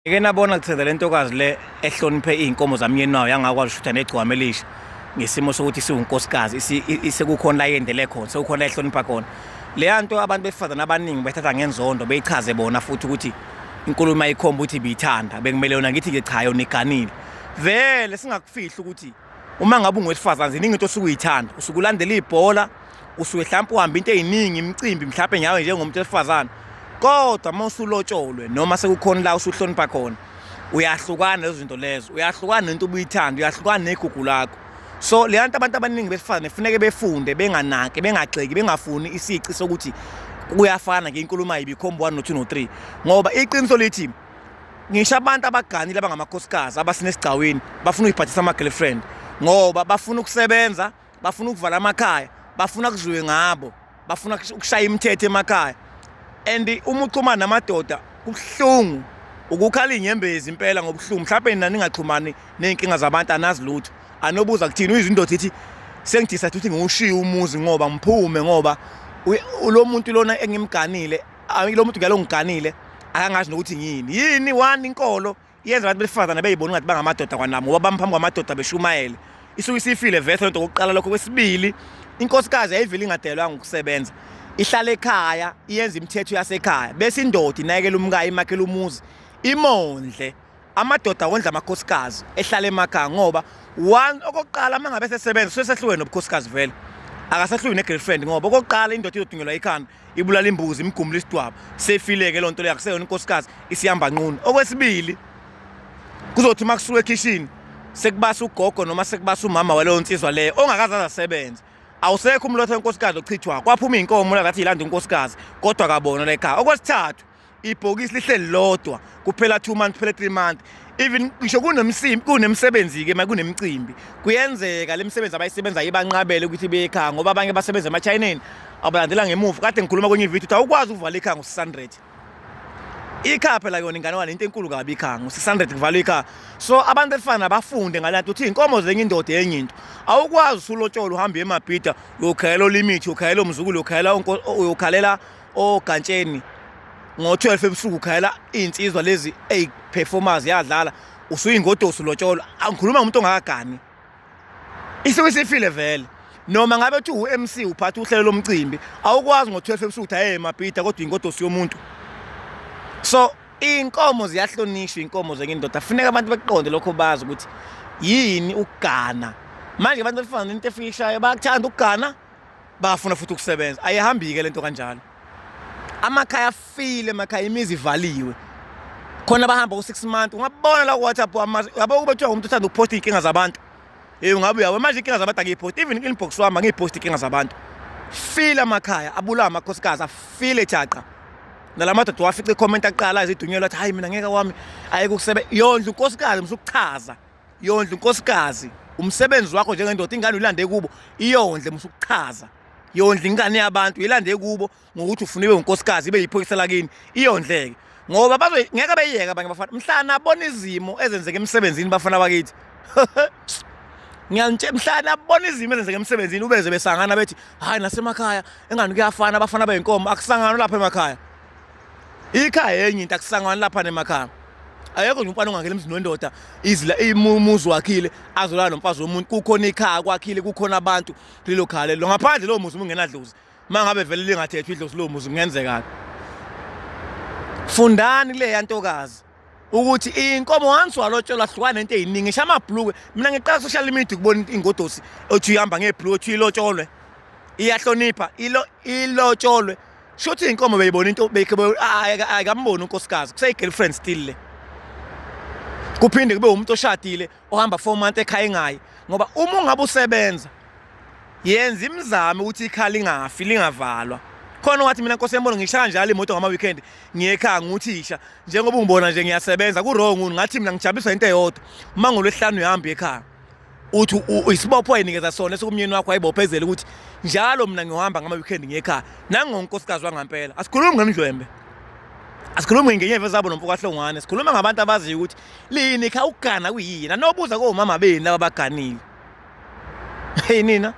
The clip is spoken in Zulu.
Ngike nabona kuthenda le ntokazi le ehloniphe iy'nkomo zamyeni wayo yangakwazi ukushutha negciwane elisha ngesimo sokuthi siwunkosikazi sekukhona la yendele khona sekukhona la ehlonipha khona. Leya nto abantu besifazane abaningi bethatha ngenzondo beyichaze bona futhi ukuthi inkulumo ayikhomba ukuthi biyithanda bekumele yona ngithi-ke cha yona iganile. Vele singakufihli ukuthi uma ngabe ungowesifazane ziningi into osuke uyithanda, usuke ulandela ibhola, usuke mhlawumbe uhamba into ey'ningi imicimbi mhlawumbe nyawe njengomuntu wesifazane. Kodwa uma usulotsholwe noma sekukhona la usuhlonipha khona uyahlukana lezo zinto lezo, uyahlukana nento ubuyithanda, uyahlukana negugu lakho. So le nto abantu abaningi besifazane kufanele befunde, benganaki, bengagxeki, bengafuni isici sokuthi kuyafana ngenkulumo ayibikhomba 1 no 2 no 3 ngoba iqiniso lithi ngisho abantu abaganile abangamakhosikazi abasinesigcaweni bafuna ukuyiphathisa ama-girlfriend ngoba bafuna ukusebenza, bafuna ukuvala amakhaya, bafuna kudliwe ngabo, bafuna ukushaya imithetho emakhaya. And uma uxhumana namadoda kubuhlungu ukukhala inyembezi impela ngobuhlungu mhlawumbe nina ningaxhumani ney'nkinga zabantu anazi lutho anobuza kuthini uyizindoda ithi sengidecide ukuthi ngiwushiye umuzi ngoba ngiphume ngoba lo muntu lona engimganile lo muntu ngalo ngiganile akangazi nokuthi yini one inkolo yenza abantu besifazane beyibona ngathi bangamadoda kwanabo ngoba bamphambili kwamadoda beshumayele isuke isifile vese lento kokuqala lokho. Kwesibili, inkosikazi ayivile ingadelwanga ukusebenza, ihlala ekhaya iyenza imithetho yasekhaya bese indoda inakekela umkayo imakhela umuzi imondle. Amadoda wondla amakhosikazi ehlala emakhaya ngoba one okokuqala uma ngabe sesebenza sesehlukene nobukhosikazi vele akasahlukene ne-girlfriend ngoba okokuqala indoda izodungelwa ikhanda ibulala imbuzi imgumula isidwaba sefileke loo nto leyo akuseyona inkosikazi isihamba nqunu. Okwesibili, kuzothi uma kusuka ekhishini sekubasa ugogo noma sekubasa umama waleyo nsizwa leyo ongakaze asebenze awusekho umlotha wenkosikazi ochithwa kwaphuma iy'nkomo lathi ilanda unkosikazi kodwa kabona lekhaya. Okwesithathu, ibhokisi lihleli lodwa kuphela 2 months kuphela 3 months even ngisho kunemsebenzi-ke ma kunemicimbi kuyenzeka le misebenzi abayisebenzayo ibanqabele ukuthi beye ekhaya ngoba abanye basebenza emachayineni abalandela ngemuva. Kade ngikhuluma kwenye ividiyo ukuthi awukwazi ukuvala ikhaya ngo-600 ikhaya phela yona ingane wani into enkulu kabi ikhaya ngo-600 kuvalwa ikhaya. So abantu besifana bafunde ngalanto ukuthi iy'nkomo zenye indoda yenye into awukwazi usulotshola uhambe emabhida uyokhalela olimithi uyokhalela omzukulu uyokhalela ogantsheni ngo-12 ebusuku ukhalela iy'nsizwa lezi ey'performers yadlala usuyingodosi ulotsholwa. Angikhuluma ngomuntu ongakagani isuke isifile vele noma ngabe uthi u-MC uphatha uhlelo lomcimbi awukwazi ngo-12 ebusuku ukuthi aye emabhida kodwa ingodosi yomuntu. So iy'nkomo ziyahlonishwa iy'nkomo zenye indoda kufuneka abantu beqonde lokho bazi ukuthi yini ukugana. Manje abantu besifazane into efika ishayo bayakuthanda ukugana bafuna futhi ukusebenza ayihambi-ke lento kanjalo. Amakhaya afile, emakhaya imizi ivaliwe khona bahamba ku-6 months ungabona la ku-WhatsApp yabo ubethiwa umuntu uthanda ukuphosta iy'nkinga zabantu ungabe uyawe manje iy'nkinga zabantu angiyiphosti even inbox wami angiyiphosti iy'nkinga zabantu. File amakhaya abulawa amakhosikazi afile thaqa nala madoda wafica icomment aqala izidunyelwa athi hayi mina ngeke wami ayeke ukusebenza. Yondla unkosikazi musukuchaza, yondla unkosikazi umsebenzi wakho njengendoda ingane uyilande kubo iyondle musukuchaza, yondla ingane yabantu ilande kubo ngokuthi ufuna ibe unkosikazi ibe yiphoyisa lakini iyondleke ngoba ngeke beyiyeka abanye bafana mhlana abona izimo ezenzeka emsebenzini bafana bakithi mhlana abona izimo ezenzeka emsebenzini ubeze besangana bethi hayi nasemakhaya engani kuyafana abafana bey'nkomo akusangana lapha emakhaya. Ikhaya yenye into akusangana lapha nemakhaya ayekho nje umfana ongangena emzini wendoda umuzi wakhile azolala nomfazi womuntu kukhona ikhaya kwakhile kukhona abantu kulelo khaya lelo ngaphandle lowo muzi ungenadlozi uma ngabe vele lingathethwa idlozi lowo muzi kungenzekani. Fundani kuleya ntokazi ukuthi iy'nkomo once walotsholwa hlukana nento ey'ningi ngisho amabhulukwe mina ngiqala social media ukubona ingodosi othi uyihamba ngebhulukwe othi ilotsholwe iyahlonipha ilotsholwe shothi iy'nkomo beyibona into ayikamboni unkosikazi kuseyi-girlfriend still le kuphinde kube umuntu oshadile ohamba 4 months ekhaya engayi ngoba uma ungabe usebenza yenza imizamo ukuthi ikhaya lingafi lingavalwa khona ungathi mina nkosi yembona ngishaya njalo imoto ngama-weekend ngiye ekhaya nguthisha njengoba ungibona nje ngiyasebenza ku-wrong ngathi mina ngijabulisa into eyodwa uma ngoLwesihlanu uyahamba ekhaya uthi isibopho wayinikeza sona esikumyeni wakho wayibophezela ukuthi njalo mina ngiyohamba ngama-weekend ngiye ekhaya nangonkosikazi wangampela. Asikhulumi ngemdlwembe, asikhulumi ngenyeva zabo nomfokahlongwane, sikhuluma ngabantu abaziyo ukuthi lini ekhaya ukugana kuyini anobuza komama beni laba baganile. Hey nina